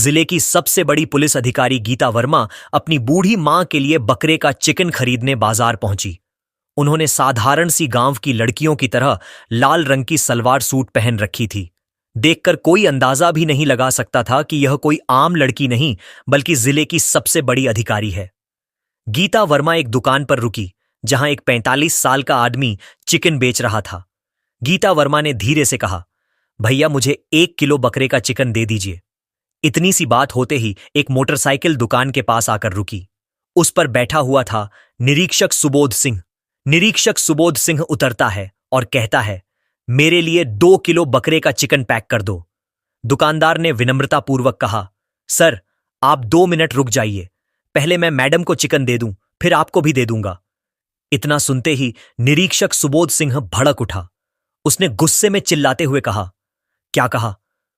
जिले की सबसे बड़ी पुलिस अधिकारी गीता वर्मा अपनी बूढ़ी मां के लिए बकरे का चिकन खरीदने बाजार पहुंची। उन्होंने साधारण सी गांव की लड़कियों की तरह लाल रंग की सलवार सूट पहन रखी थी। देखकर कोई अंदाजा भी नहीं लगा सकता था कि यह कोई आम लड़की नहीं बल्कि जिले की सबसे बड़ी अधिकारी है। गीता वर्मा एक दुकान पर रुकी जहां एक 45 साल का आदमी चिकन बेच रहा था। गीता वर्मा ने धीरे से कहा, भैया मुझे 1 किलो बकरे का चिकन दे दीजिए। इतनी सी बात होते ही एक मोटरसाइकिल दुकान के पास आकर रुकी। उस पर बैठा हुआ था निरीक्षक सुबोध सिंह। निरीक्षक सुबोध सिंह उतरता है और कहता है, मेरे लिए 2 किलो बकरे का चिकन पैक कर दो। दुकानदार ने विनम्रतापूर्वक कहा, सर आप 2 मिनट रुक जाइए, पहले मैं मैडम को चिकन दे दूं, फिर आपको भी दे दूंगा। इतना सुनते ही निरीक्षक सुबोध सिंह भड़क उठा। उसने गुस्से में चिल्लाते हुए कहा, क्या कहा?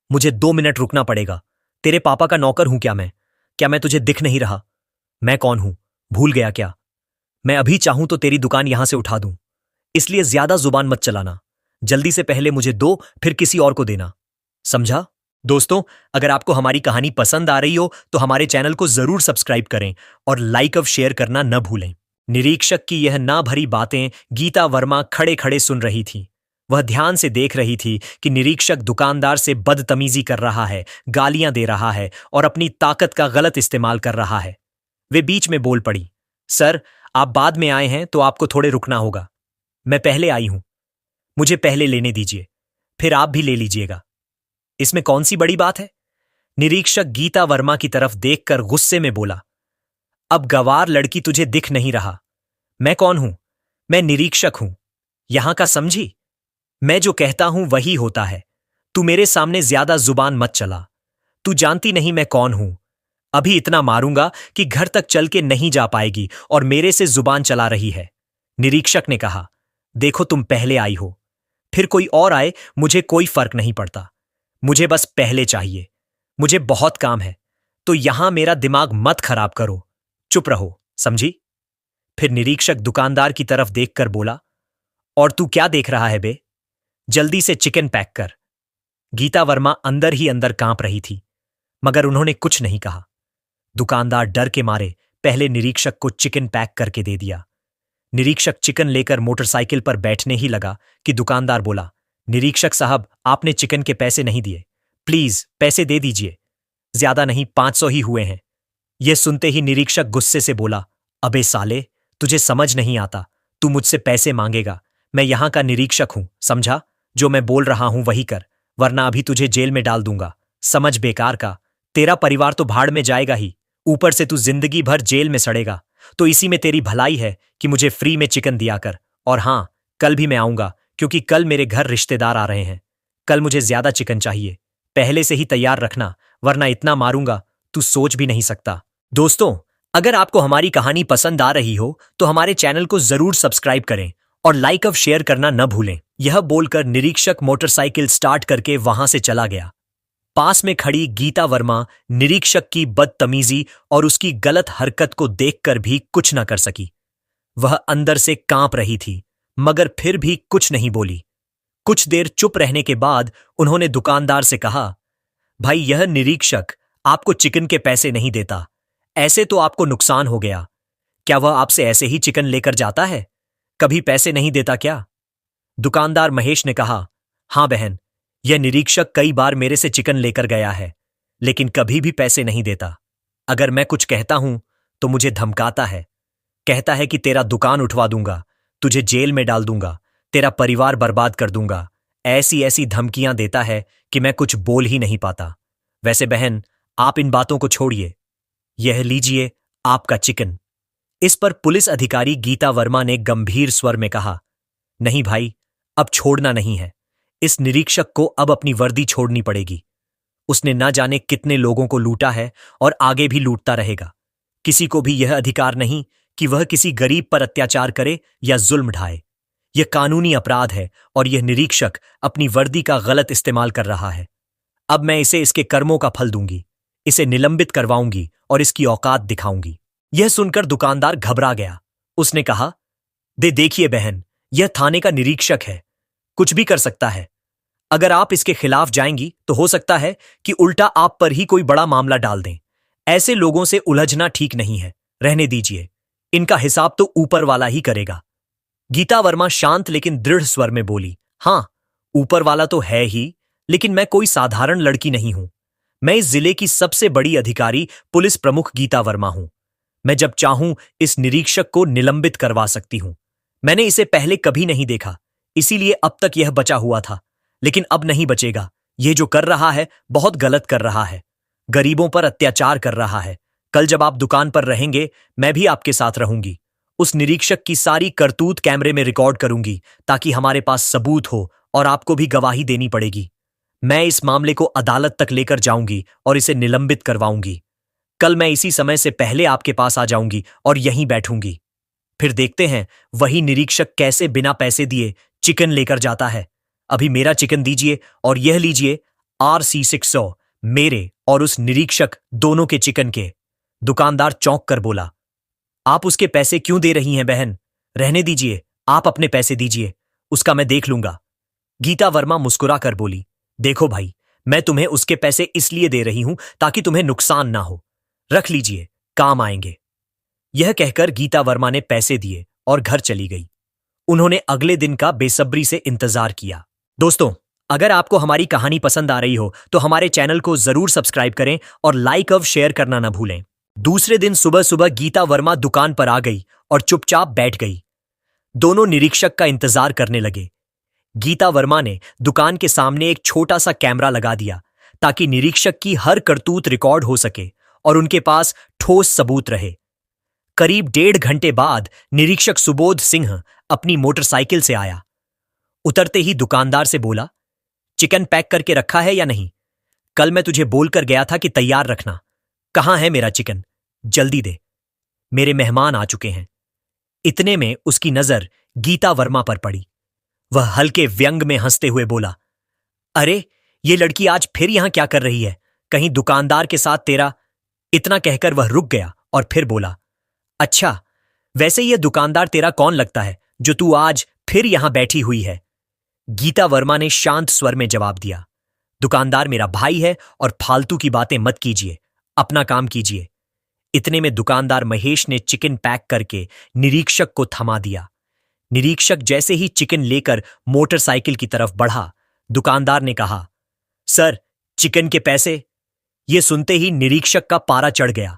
मुझे 2 मिनट रुकना पड़ेगा। तेरे पापा का नौकर हूं क्या मैं? क्या मैं तुझे दिख नहीं रहा? मैं कौन हूं, भूल गया क्या? मैं अभी चाहूं तो तेरी दुकान यहां से उठा दूं, इसलिए ज्यादा जुबान मत चलाना। जल्दी से पहले मुझे दो, फिर किसी और को देना, समझा? दोस्तों, अगर आपको हमारी कहानी पसंद आ रही हो तो हमारे चैनल को जरूर सब्सक्राइब करें और लाइक और शेयर करना न भूलें। निरीक्षक की यह ना भरी बातें गीता वर्मा खड़े खड़े सुन रही थी। वह ध्यान से देख रही थी कि निरीक्षक दुकानदार से बदतमीजी कर रहा है, गालियां दे रहा है और अपनी ताकत का गलत इस्तेमाल कर रहा है। वे बीच में बोल पड़ी, सर आप बाद में आए हैं तो आपको थोड़े रुकना होगा। मैं पहले आई हूं, मुझे पहले लेने दीजिए, फिर आप भी ले लीजिएगा। इसमें कौन सी बड़ी बात है? निरीक्षक गीता वर्मा की तरफ देखकर गुस्से में बोला, अब गवार लड़की तुझे दिख नहीं रहा। मैं कौन हूं? मैं निरीक्षक हूं, यहां का समझी? मैं जो कहता हूं वही होता है। तू मेरे सामने ज्यादा जुबान मत चला। तू जानती नहीं मैं कौन हूं। अभी इतना मारूंगा कि घर तक चल के नहीं जा पाएगी और मेरे से जुबान चला रही है। निरीक्षक ने कहा, देखो तुम पहले आई हो, फिर कोई और आए मुझे कोई फर्क नहीं पड़ता। मुझे बस पहले चाहिए। मुझे बहुत काम है, तो यहां मेरा दिमाग मत खराब करो। चुप रहो, समझी? फिर निरीक्षक दुकानदार की तरफ देखकर बोला, और तू क्या देख रहा है बे? जल्दी से चिकन पैक कर। गीता वर्मा अंदर ही अंदर कांप रही थी, मगर उन्होंने कुछ नहीं कहा। दुकानदार डर के मारे पहले निरीक्षक को चिकन पैक करके दे दिया। निरीक्षक चिकन लेकर मोटरसाइकिल पर बैठने ही लगा कि दुकानदार बोला, निरीक्षक साहब आपने चिकन के पैसे नहीं दिए, प्लीज पैसे दे दीजिए। ज्यादा नहीं, 500 ही हुए हैं। यह सुनते ही निरीक्षक गुस्से से बोला, अबे साले, तुझे समझ नहीं आता, तू मुझसे पैसे मांगेगा? मैं यहां का निरीक्षक हूं, समझा? जो मैं बोल रहा हूं वही कर, वरना अभी तुझे जेल में डाल दूंगा। समझ बेकार का, तेरा परिवार तो भाड़ में जाएगा ही, ऊपर से तू जिंदगी भर जेल में सड़ेगा। तो इसी में तेरी भलाई है कि मुझे फ्री में चिकन दिया कर। और हां, कल भी मैं आऊंगा, क्योंकि कल मेरे घर रिश्तेदार आ रहे हैं। कल मुझे ज्यादा चिकन चाहिए, पहले से ही तैयार रखना, वरना इतना मारूंगा तू सोच भी नहीं सकता। दोस्तों, अगर आपको हमारी कहानी पसंद आ रही हो तो हमारे चैनल को जरूर सब्सक्राइब करें और लाइक और शेयर करना न भूलें। यह बोलकर निरीक्षक मोटरसाइकिल स्टार्ट करके वहां से चला गया। पास में खड़ी गीता वर्मा निरीक्षक की बदतमीजी और उसकी गलत हरकत को देखकर भी कुछ न कर सकी। वह अंदर से कांप रही थी, मगर फिर भी कुछ नहीं बोली। कुछ देर चुप रहने के बाद उन्होंने दुकानदार से कहा, भाई यह निरीक्षक आपको चिकन के पैसे नहीं देता, ऐसे तो आपको नुकसान हो गया। क्या वह आपसे ऐसे ही चिकन लेकर जाता है? कभी पैसे नहीं देता क्या? दुकानदार महेश ने कहा, हां बहन, यह निरीक्षक कई बार मेरे से चिकन लेकर गया है, लेकिन कभी भी पैसे नहीं देता। अगर मैं कुछ कहता हूं तो मुझे धमकाता है, कहता है कि तेरा दुकान उठवा दूंगा, तुझे जेल में डाल दूंगा, तेरा परिवार बर्बाद कर दूंगा। ऐसी ऐसी धमकियां देता है कि मैं कुछ बोल ही नहीं पाता। वैसे बहन, आप इन बातों को छोड़िए, यह लीजिए आपका चिकन। इस पर पुलिस अधिकारी गीता वर्मा ने गंभीर स्वर में कहा, नहीं भाई, अब छोड़ना नहीं है। इस निरीक्षक को अब अपनी वर्दी छोड़नी पड़ेगी। उसने ना जाने कितने लोगों को लूटा है और आगे भी लूटता रहेगा। किसी को भी यह अधिकार नहीं कि वह किसी गरीब पर अत्याचार करे या जुल्म ढाए। यह कानूनी अपराध है और यह निरीक्षक अपनी वर्दी का गलत इस्तेमाल कर रहा है। अब मैं इसे इसके कर्मों का फल दूंगी, इसे निलंबित करवाऊंगी और इसकी औकात दिखाऊंगी। यह सुनकर दुकानदार घबरा गया। उसने कहा, देखिए बहन, यह थाने का निरीक्षक है, कुछ भी कर सकता है। अगर आप इसके खिलाफ जाएंगी तो हो सकता है कि उल्टा आप पर ही कोई बड़ा मामला डाल दें। ऐसे लोगों से उलझना ठीक नहीं है, रहने दीजिए। इनका हिसाब तो ऊपर वाला ही करेगा। गीता वर्मा शांत लेकिन दृढ़ स्वर में बोली, हां, ऊपर वाला तो है ही, लेकिन मैं कोई साधारण लड़की नहीं हूं। मैं इस जिले की सबसे बड़ी अधिकारी पुलिस प्रमुख गीता वर्मा हूं। मैं जब चाहूं इस निरीक्षक को निलंबित करवा सकती हूं। मैंने इसे पहले कभी नहीं देखा, इसीलिए अब तक यह बचा हुआ था, लेकिन अब नहीं बचेगा। यह जो कर रहा है बहुत गलत कर रहा है। गरीबों पर अत्याचार कर रहा है। कल जब आप दुकान पर रहेंगे, मैं भी आपके साथ रहूंगी। उस निरीक्षक की सारी करतूत कैमरे में रिकॉर्ड करूंगी, ताकि हमारे पास सबूत हो और आपको भी गवाही देनी पड़ेगी। मैं इस मामले को अदालत तक लेकर जाऊंगी और इसे निलंबित करवाऊंगी। कल मैं इसी समय से पहले आपके पास आ जाऊंगी और यहीं बैठूंगी। फिर देखते हैं वही निरीक्षक कैसे बिना पैसे दिए चिकन लेकर जाता है। अभी मेरा चिकन दीजिए और यह लीजिए RC 600 मेरे और उस निरीक्षक दोनों के चिकन के। दुकानदार चौंक कर बोला, आप उसके पैसे क्यों दे रही हैं बहन? रहने दीजिए, आप अपने पैसे दीजिए, उसका मैं देख लूंगा। गीता वर्मा मुस्कुरा कर बोली, देखो भाई, मैं तुम्हें उसके पैसे इसलिए दे रही हूं ताकि तुम्हें नुकसान ना हो। रख लीजिए, काम आएंगे। यह कहकर गीता वर्मा ने पैसे दिए और घर चली गई। उन्होंने अगले दिन का बेसब्री से इंतजार किया। दोस्तों, अगर आपको हमारी कहानी पसंद आ रही हो तो हमारे चैनल को जरूर सब्सक्राइब करें और लाइक और शेयर करना ना भूलें। दूसरे दिन सुबह सुबह गीता वर्मा दुकान पर आ गई और चुपचाप बैठ गई। दोनों निरीक्षक का इंतजार करने लगे। गीता वर्मा ने दुकान के सामने एक छोटा सा कैमरा लगा दिया, ताकि निरीक्षक की हर करतूत रिकॉर्ड हो सके और उनके पास ठोस सबूत रहे। करीब 1.5 घंटे बाद निरीक्षक सुबोध सिंह अपनी मोटरसाइकिल से आया। उतरते ही दुकानदार से बोला, चिकन पैक करके रखा है या नहीं? कल मैं तुझे बोलकर गया था कि तैयार रखना। कहां है मेरा चिकन? जल्दी दे, मेरे मेहमान आ चुके हैं। इतने में उसकी नजर गीता वर्मा पर पड़ी। वह हल्के व्यंग में हंसते हुए बोला, अरे, ये लड़की आज फिर यहां क्या कर रही है? कहीं दुकानदार के साथ तेरा। इतना कहकर वह रुक गया और फिर बोला, अच्छा, वैसे यह दुकानदार तेरा कौन लगता है जो तू आज फिर यहां बैठी हुई है? गीता वर्मा ने शांत स्वर में जवाब दिया, दुकानदार मेरा भाई है और फालतू की बातें मत कीजिए, अपना काम कीजिए। इतने में दुकानदार महेश ने चिकन पैक करके निरीक्षक को थमा दिया। निरीक्षक जैसे ही चिकन लेकर मोटरसाइकिल की तरफ बढ़ा, दुकानदार ने कहा, सर, चिकन के पैसे। यह सुनते ही निरीक्षक का पारा चढ़ गया।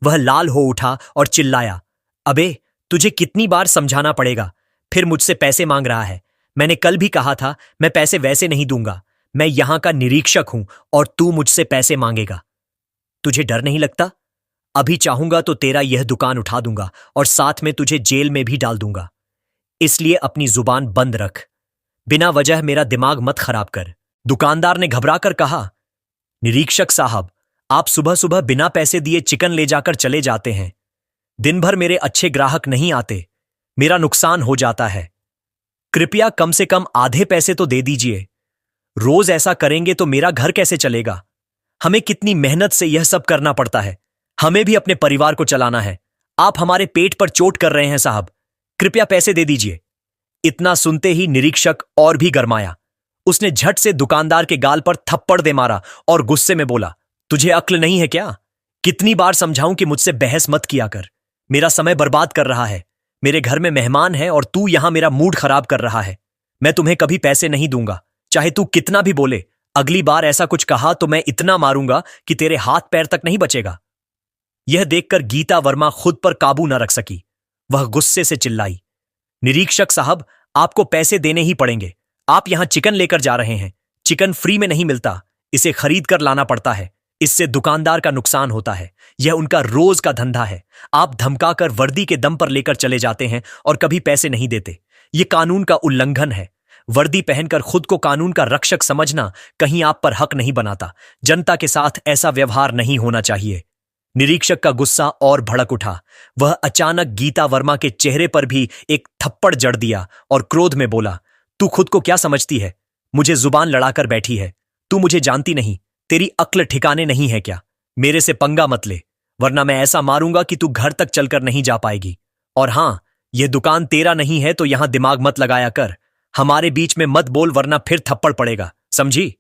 वह लाल हो उठा और चिल्लाया, अबे, तुझे कितनी बार समझाना पड़ेगा? फिर मुझसे पैसे मांग रहा है। मैंने कल भी कहा था, मैं पैसे वैसे नहीं दूंगा। मैं यहां का निरीक्षक हूं और तू मुझसे पैसे मांगेगा। तुझे डर नहीं लगता? अभी चाहूंगा तो तेरा यह दुकान उठा दूंगा और साथ में तुझे जेल में भी डाल दूंगा। इसलिए अपनी जुबान बंद रख। बिना वजह मेरा दिमाग मत खराब कर। दुकानदार ने घबराकर कहा, निरीक्षक साहब, आप सुबह सुबह बिना पैसे दिए चिकन ले जाकर चले जाते हैं। दिन भर मेरे अच्छे ग्राहक नहीं आते, मेरा नुकसान हो जाता है। कृपया कम से कम आधे पैसे तो दे दीजिए। रोज ऐसा करेंगे तो मेरा घर कैसे चलेगा? हमें कितनी मेहनत से यह सब करना पड़ता है। हमें भी अपने परिवार को चलाना है। आप हमारे पेट पर चोट कर रहे हैं साहब। कृपया पैसे दे दीजिए। इतना सुनते ही निरीक्षक और भी गरमाया। उसने झट से दुकानदार के गाल पर थप्पड़ दे मारा और गुस्से में बोला, तुझे अक्ल नहीं है क्या? कितनी बार समझाऊं कि मुझसे बहस मत किया कर। मेरा समय बर्बाद कर रहा है। मेरे घर में मेहमान है और तू यहां मेरा मूड खराब कर रहा है। मैं तुम्हें कभी पैसे नहीं दूंगा, चाहे तू कितना भी बोले। अगली बार ऐसा कुछ कहा तो मैं इतना मारूंगा कि तेरे हाथ पैर तक नहीं बचेगा। यह देखकर गीता वर्मा खुद पर काबू न रख सकी। वह गुस्से से चिल्लाई, निरीक्षक साहब, आपको पैसे देने ही पड़ेंगे। आप यहां चिकन लेकर जा रहे हैं। चिकन फ्री में नहीं मिलता, इसे खरीद कर लाना पड़ता है। इससे दुकानदार का नुकसान होता है। यह उनका रोज का धंधा है। आप धमकाकर वर्दी के दम पर लेकर चले जाते हैं और कभी पैसे नहीं देते। यह कानून का उल्लंघन है। वर्दी पहनकर खुद को कानून का रक्षक समझना कहीं आप पर हक नहीं बनाता। जनता के साथ ऐसा व्यवहार नहीं होना चाहिए। निरीक्षक का गुस्सा और भड़क उठा। वह अचानक गीता वर्मा के चेहरे पर भी एक थप्पड़ जड़ दिया और क्रोध में बोला, तू खुद को क्या समझती है? मुझे जुबान लड़ाकर बैठी है। तू मुझे जानती नहीं। तेरी अक्ल ठिकाने नहीं है क्या? मेरे से पंगा मत ले, वरना मैं ऐसा मारूंगा कि तू घर तक चलकर नहीं जा पाएगी। और हां, यह दुकान तेरा नहीं है तो यहां दिमाग मत लगाया कर। हमारे बीच में मत बोल, वरना फिर थप्पड़ पड़ेगा। समझी?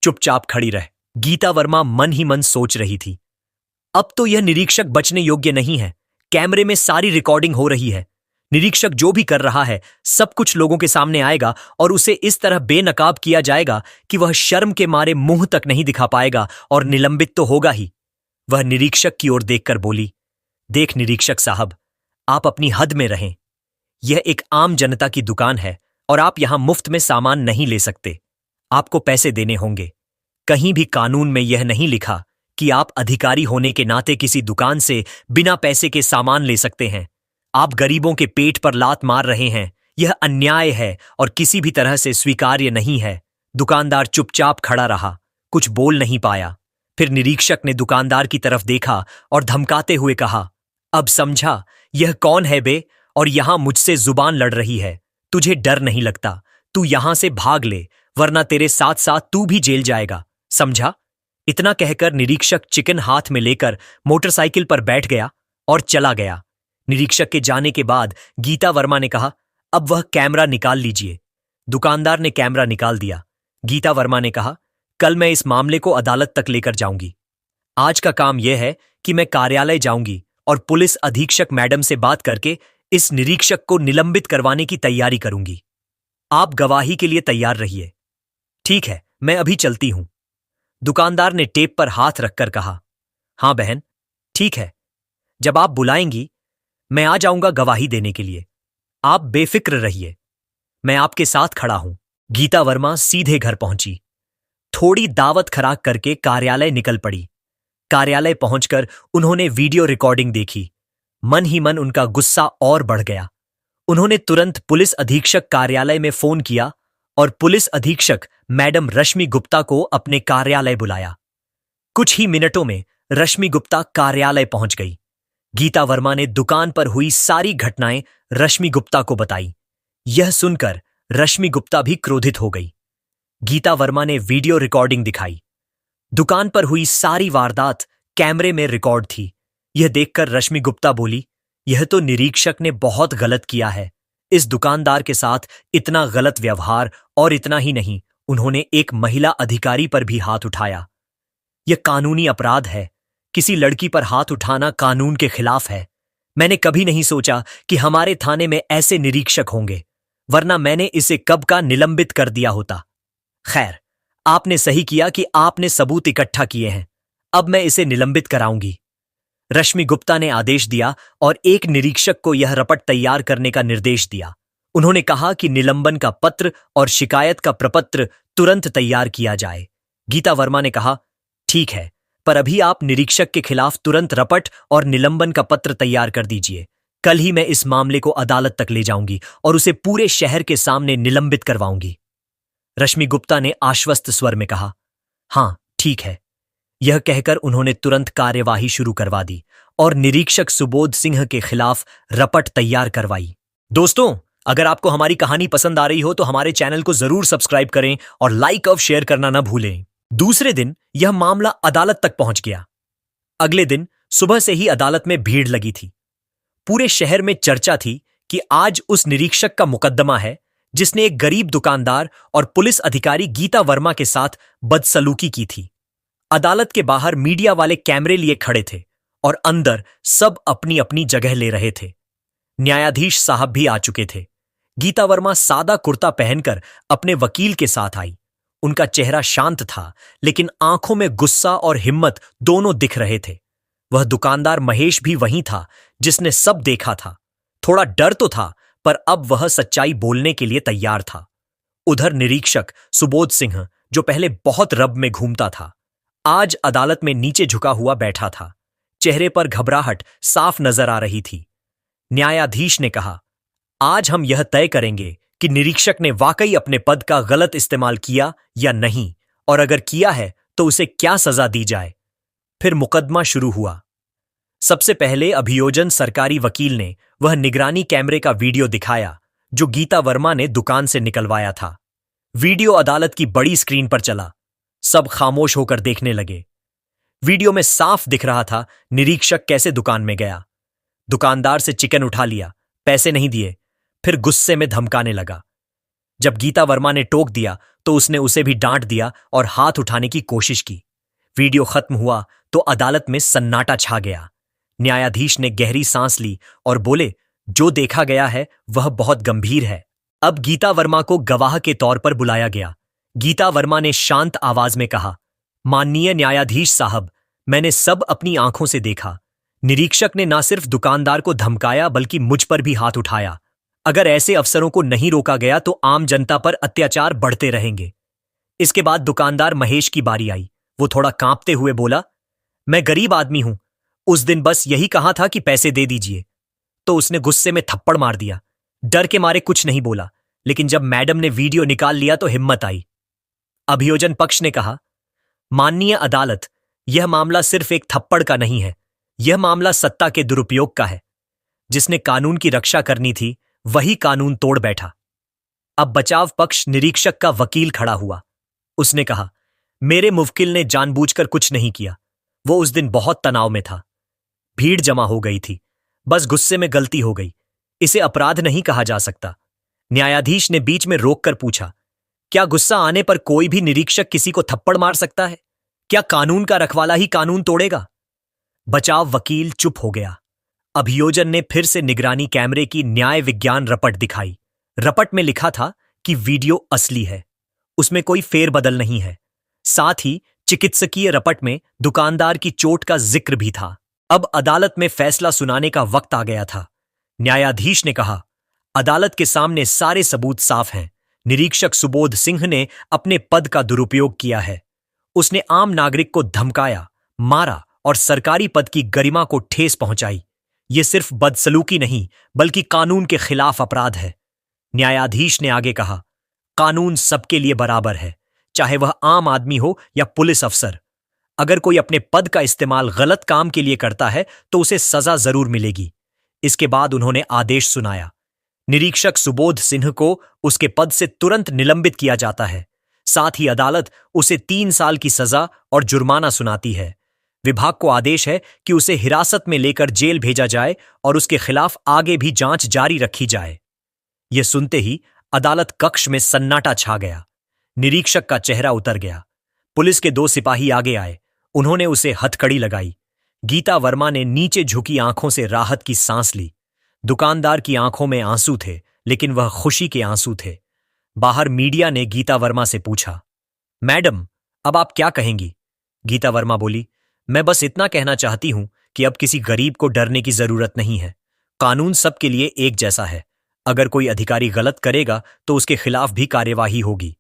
चुपचाप खड़ी रह। गीता वर्मा मन ही मन सोच रही थी, अब तो यह निरीक्षक बचने योग्य नहीं है। कैमरे में सारी रिकॉर्डिंग हो रही है। निरीक्षक जो भी कर रहा है सब कुछ लोगों के सामने आएगा और उसे इस तरह बेनकाब किया जाएगा कि वह शर्म के मारे मुंह तक नहीं दिखा पाएगा और निलंबित तो होगा ही। वह निरीक्षक की ओर देखकर बोली, देख निरीक्षक साहब, आप अपनी हद में रहें। यह एक आम जनता की दुकान है और आप यहां मुफ्त में सामान नहीं ले सकते। आपको पैसे देने होंगे। कहीं भी कानून में यह नहीं लिखा कि आप अधिकारी होने के नाते किसी दुकान से बिना पैसे के सामान ले सकते हैं। आप गरीबों के पेट पर लात मार रहे हैं। यह अन्याय है और किसी भी तरह से स्वीकार्य नहीं है। दुकानदार चुपचाप खड़ा रहा, कुछ बोल नहीं पाया। फिर निरीक्षक ने दुकानदार की तरफ देखा और धमकाते हुए कहा, अब समझा यह कौन है बे, और यहां मुझसे जुबान लड़ रही है। तुझे डर नहीं लगता? तू यहां से भाग ले, वरना तेरे साथ साथ तू भी जेल जाएगा, समझा? इतना कहकर निरीक्षक चिकन हाथ में लेकर मोटरसाइकिल पर बैठ गया और चला गया। निरीक्षक के जाने के बाद गीता वर्मा ने कहा, अब वह कैमरा निकाल लीजिए। दुकानदार ने कैमरा निकाल दिया। गीता वर्मा ने कहा, कल मैं इस मामले को अदालत तक लेकर जाऊंगी। आज का काम यह है कि मैं कार्यालय जाऊंगी और पुलिस अधीक्षक मैडम से बात करके इस निरीक्षक को निलंबित करवाने की तैयारी करूंगी। आप गवाही के लिए तैयार रहिए। ठीक है, मैं अभी चलती हूं। दुकानदार ने टेप पर हाथ रखकर कहा, हां बहन, ठीक है। जब आप बुलाएंगी मैं आ जाऊंगा गवाही देने के लिए। आप बेफिक्र रहिए, मैं आपके साथ खड़ा हूं। गीता वर्मा सीधे घर पहुंची। थोड़ी दावत खराक करके कार्यालय निकल पड़ी। कार्यालय पहुंचकर उन्होंने वीडियो रिकॉर्डिंग देखी। मन ही मन उनका गुस्सा और बढ़ गया। उन्होंने तुरंत पुलिस अधीक्षक कार्यालय में फोन किया और पुलिस अधीक्षक मैडम रश्मि गुप्ता को अपने कार्यालय बुलाया। कुछ ही मिनटों में रश्मि गुप्ता कार्यालय पहुंच गई। गीता वर्मा ने दुकान पर हुई सारी घटनाएं रश्मि गुप्ता को बताई। यह सुनकर रश्मि गुप्ता भी क्रोधित हो गई। गीता वर्मा ने वीडियो रिकॉर्डिंग दिखाई। दुकान पर हुई सारी वारदात कैमरे में रिकॉर्ड थी। यह देखकर रश्मि गुप्ता बोली, यह तो निरीक्षक ने बहुत गलत किया है। इस दुकानदार के साथ इतना गलत व्यवहार, और इतना ही नहीं, उन्होंने एक महिला अधिकारी पर भी हाथ उठाया। यह कानूनी अपराध है। किसी लड़की पर हाथ उठाना कानून के खिलाफ है। मैंने कभी नहीं सोचा कि हमारे थाने में ऐसे निरीक्षक होंगे, वरना मैंने इसे कब का निलंबित कर दिया होता। खैर, आपने सही किया कि आपने सबूत इकट्ठा किए हैं। अब मैं इसे निलंबित कराऊंगी। रश्मि गुप्ता ने आदेश दिया और एक निरीक्षक को यह रपट तैयार करने का निर्देश दिया। उन्होंने कहा कि निलंबन का पत्र और शिकायत का प्रपत्र तुरंत तैयार किया जाए। गीता वर्मा ने कहा, ठीक है, पर अभी आप निरीक्षक के खिलाफ तुरंत रपट और निलंबन का पत्र तैयार कर दीजिए। कल ही मैं इस मामले को अदालत तक ले जाऊंगी और उसे पूरे शहर के सामने निलंबित करवाऊंगी। रश्मि गुप्ता ने आश्वस्त स्वर में कहा, हां ठीक है। यह कहकर उन्होंने तुरंत कार्यवाही शुरू करवा दी और निरीक्षक सुबोध सिंह के खिलाफ रपट तैयार करवाई। दोस्तों, अगर आपको हमारी कहानी पसंद आ रही हो तो हमारे चैनल को जरूर सब्सक्राइब करें और लाइक और शेयर करना न भूलें। दूसरे दिन यह मामला अदालत तक पहुंच गया। अगले दिन सुबह से ही अदालत में भीड़ लगी थी। पूरे शहर में चर्चा थी कि आज उस निरीक्षक का मुकदमा है जिसने एक गरीब दुकानदार और पुलिस अधिकारी गीता वर्मा के साथ बदसलूकी की थी। अदालत के बाहर मीडिया वाले कैमरे लिए खड़े थे और अंदर सब अपनी अपनी जगह ले रहे थे। न्यायाधीश साहब भी आ चुके थे। गीता वर्मा सादा कुर्ता पहनकर अपने वकील के साथ आई। उनका चेहरा शांत था, लेकिन आंखों में गुस्सा और हिम्मत दोनों दिख रहे थे। वह दुकानदार महेश भी वहीं था जिसने सब देखा था। थोड़ा डर तो था, पर अब वह सच्चाई बोलने के लिए तैयार था। उधर निरीक्षक सुबोध सिंह, जो पहले बहुत रब में घूमता था, आज अदालत में नीचे झुका हुआ बैठा था। चेहरे पर घबराहट साफ नजर आ रही थी। न्यायाधीश ने कहा, आज हम यह तय करेंगे कि निरीक्षक ने वाकई अपने पद का गलत इस्तेमाल किया या नहीं, और अगर किया है तो उसे क्या सजा दी जाए। फिर मुकदमा शुरू हुआ। सबसे पहले अभियोजन सरकारी वकील ने वह निगरानी कैमरे का वीडियो दिखाया जो गीता वर्मा ने दुकान से निकलवाया था। वीडियो अदालत की बड़ी स्क्रीन पर चला। सब खामोश होकर देखने लगे। वीडियो में साफ दिख रहा था निरीक्षक कैसे दुकान में गया, दुकानदार से चिकन उठा लिया, पैसे नहीं दिए, फिर गुस्से में धमकाने लगा। जब गीता वर्मा ने टोक दिया तो उसने उसे भी डांट दिया और हाथ उठाने की कोशिश की। वीडियो खत्म हुआ तो अदालत में सन्नाटा छा गया। न्यायाधीश ने गहरी सांस ली और बोले, जो देखा गया है वह बहुत गंभीर है। अब गीता वर्मा को गवाह के तौर पर बुलाया गया। गीता वर्मा ने शांत आवाज में कहा, माननीय न्यायाधीश साहब, मैंने सब अपनी आंखों से देखा। निरीक्षक ने न सिर्फ दुकानदार को धमकाया बल्कि मुझ पर भी हाथ उठाया। अगर ऐसे अफसरों को नहीं रोका गया तो आम जनता पर अत्याचार बढ़ते रहेंगे। इसके बाद दुकानदार महेश की बारी आई। वो थोड़ा कांपते हुए बोला, मैं गरीब आदमी हूं, उस दिन बस यही कहा था कि पैसे दे दीजिए। तो उसने गुस्से में थप्पड़ मार दिया। डर के मारे कुछ नहीं बोला, लेकिन जब मैडम ने वीडियो निकाल लिया तो हिम्मत आई। अभियोजन पक्ष ने कहा, माननीय अदालत, यह मामला सिर्फ एक थप्पड़ का नहीं है, यह मामला सत्ता के दुरुपयोग का है। जिसने कानून की रक्षा करनी थी वही कानून तोड़ बैठा। अब बचाव पक्ष निरीक्षक का वकील खड़ा हुआ। उसने कहा, मेरे मुवक्किल ने जानबूझकर कुछ नहीं किया। वो उस दिन बहुत तनाव में था। भीड़ जमा हो गई थी, बस गुस्से में गलती हो गई। इसे अपराध नहीं कहा जा सकता। न्यायाधीश ने बीच में रोककर पूछा, क्या गुस्सा आने पर कोई भी निरीक्षक किसी को थप्पड़ मार सकता है? क्या कानून का रखवाला ही कानून तोड़ेगा? बचाव वकील चुप हो गया। अभियोजन ने फिर से निगरानी कैमरे की न्याय विज्ञान रपट दिखाई। रपट में लिखा था कि वीडियो असली है, उसमें कोई फेरबदल नहीं है। साथ ही चिकित्सकीय रपट में दुकानदार की चोट का जिक्र भी था। अब अदालत में फैसला सुनाने का वक्त आ गया था। न्यायाधीश ने कहा, अदालत के सामने सारे सबूत साफ हैं। निरीक्षक सुबोध सिंह ने अपने पद का दुरुपयोग किया है। उसने आम नागरिक को धमकाया, मारा और सरकारी पद की गरिमा को ठेस पहुंचाई। यह सिर्फ बदसलूकी नहीं बल्कि कानून के खिलाफ अपराध है। न्यायाधीश ने आगे कहा, कानून सबके लिए बराबर है, चाहे वह आम आदमी हो या पुलिस अफसर। अगर कोई अपने पद का इस्तेमाल गलत काम के लिए करता है तो उसे सजा जरूर मिलेगी। इसके बाद उन्होंने आदेश सुनाया, निरीक्षक सुबोध सिंह को उसके पद से तुरंत निलंबित किया जाता है। साथ ही अदालत उसे 3 साल की सजा और जुर्माना सुनाती है। विभाग को आदेश है कि उसे हिरासत में लेकर जेल भेजा जाए और उसके खिलाफ आगे भी जांच जारी रखी जाए। यह सुनते ही अदालत कक्ष में सन्नाटा छा गया। निरीक्षक का चेहरा उतर गया। पुलिस के 2 सिपाही आगे आए। उन्होंने उसे हथकड़ी लगाई। गीता वर्मा ने नीचे झुकी आंखों से राहत की सांस ली। दुकानदार की आंखों में आंसू थे, लेकिन वह खुशी के आंसू थे। बाहर मीडिया ने गीता वर्मा से पूछा, मैडम, अब आप क्या कहेंगी? गीता वर्मा बोली, मैं बस इतना कहना चाहती हूं कि अब किसी गरीब को डरने की जरूरत नहीं है। कानून सबके लिए एक जैसा है। अगर कोई अधिकारी गलत करेगा तो उसके खिलाफ भी कार्यवाही होगी।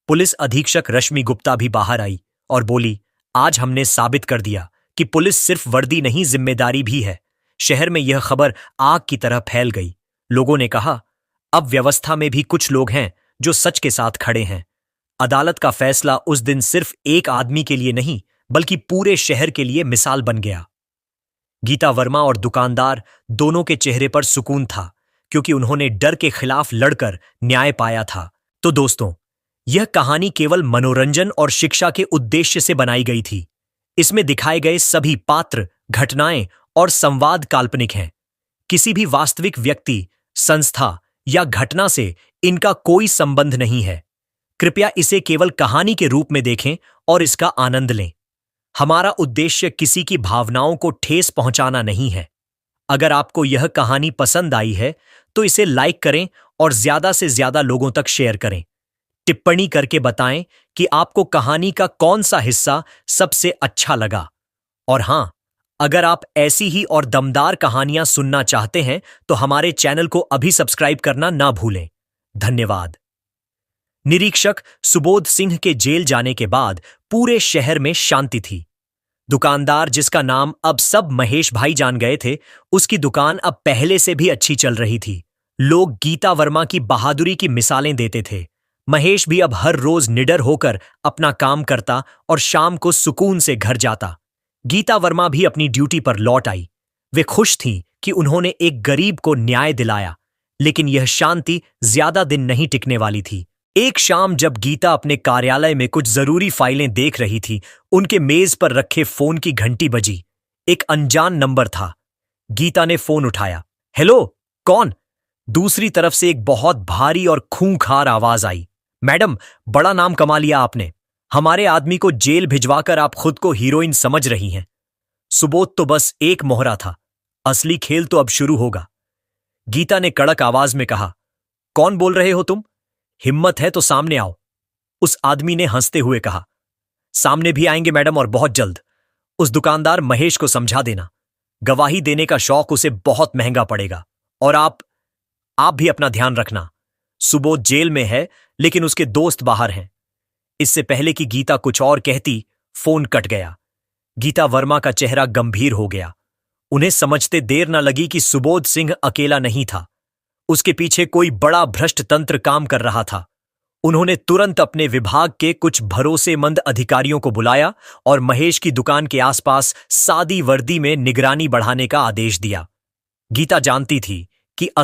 पुलिस अधीक्षक रश्मि गुप्ता भी बाहर आई और बोली, आज हमने साबित कर दिया कि पुलिस सिर्फ वर्दी नहीं, जिम्मेदारी भी है। शहर में यह खबर आग की तरह फैल गई। लोगों ने कहा, अब व्यवस्था में भी कुछ लोग हैं जो सच के साथ खड़े हैं। अदालत का फैसला उस दिन सिर्फ एक आदमी के लिए नहीं बल्कि पूरे शहर के लिए मिसाल बन गया। गीता वर्मा और दुकानदार दोनों के चेहरे पर सुकून था, क्योंकि उन्होंने डर के खिलाफ लड़कर न्याय पाया था। तो दोस्तों, यह कहानी केवल मनोरंजन और शिक्षा के उद्देश्य से बनाई गई थी। इसमें दिखाए गए सभी पात्र, घटनाएं और संवाद काल्पनिक हैं। किसी भी वास्तविक व्यक्ति, संस्था या घटना से इनका कोई संबंध नहीं है। कृपया इसे केवल कहानी के रूप में देखें और इसका आनंद लें। हमारा उद्देश्य किसी की भावनाओं को ठेस पहुंचाना नहीं है। अगर आपको यह कहानी पसंद आई है तो इसे लाइक करें और ज्यादा से ज्यादा लोगों तक शेयर करें। टिप्पणी करके बताएं कि आपको कहानी का कौन सा हिस्सा सबसे अच्छा लगा। और हां, अगर आप ऐसी ही और दमदार कहानियां सुनना चाहते हैं तो हमारे चैनल को अभी सब्सक्राइब करना ना भूलें। धन्यवाद। निरीक्षक सुबोध सिंह के जेल जाने के बाद पूरे शहर में शांति थी। दुकानदार, जिसका नाम अब सब महेश भाई जान गए थे, उसकी दुकान अब पहले से भी अच्छी चल रही थी। लोग गीता वर्मा की बहादुरी की मिसालें देते थे। महेश भी अब हर रोज निडर होकर अपना काम करता और शाम को सुकून से घर जाता। गीता वर्मा भी अपनी ड्यूटी पर लौट आई। वे खुश थीं कि उन्होंने एक गरीब को न्याय दिलाया, लेकिन यह शांति ज्यादा दिन नहीं टिकने वाली थी। एक शाम जब गीता अपने कार्यालय में कुछ जरूरी फाइलें देख रही थी, उनके मेज पर रखे फोन की घंटी बजी। एक अनजान नंबर था। गीता ने फोन उठाया। हेलो, कौन? दूसरी तरफ से एक बहुत भारी और खूंखार आवाज आई। मैडम, बड़ा नाम कमा लिया आपने। हमारे आदमी को जेल भिजवाकर आप खुद को हीरोइन समझ रही हैं। सुबोध तो बस एक मोहरा था, असली खेल तो अब शुरू होगा। गीता ने कड़क आवाज में कहा, कौन बोल रहे हो तुम? हिम्मत है तो सामने आओ। उस आदमी ने हंसते हुए कहा, सामने भी आएंगे मैडम, और बहुत जल्द। उस दुकानदार महेश को समझा देना, गवाही देने का शौक उसे बहुत महंगा पड़ेगा। और आप भी अपना ध्यान रखना। सुबोध जेल में है, लेकिन उसके दोस्त बाहर हैं। इससे पहले कि गीता कुछ और कहती, फोन कट गया। गीता वर्मा का चेहरा गंभीर हो गया। उन्हें समझते देर न लगी कि सुबोध सिंह अकेला नहीं था, उसके पीछे कोई बड़ा भ्रष्ट तंत्र काम कर रहा था। उन्होंने तुरंत अपने विभाग के कुछ भरोसेमंद अधिकारियों को बुलाया और महेश की दुकान के आसपास सादी वर्दी में निगरानी बढ़ाने का आदेश दिया। गीता जानती थी कि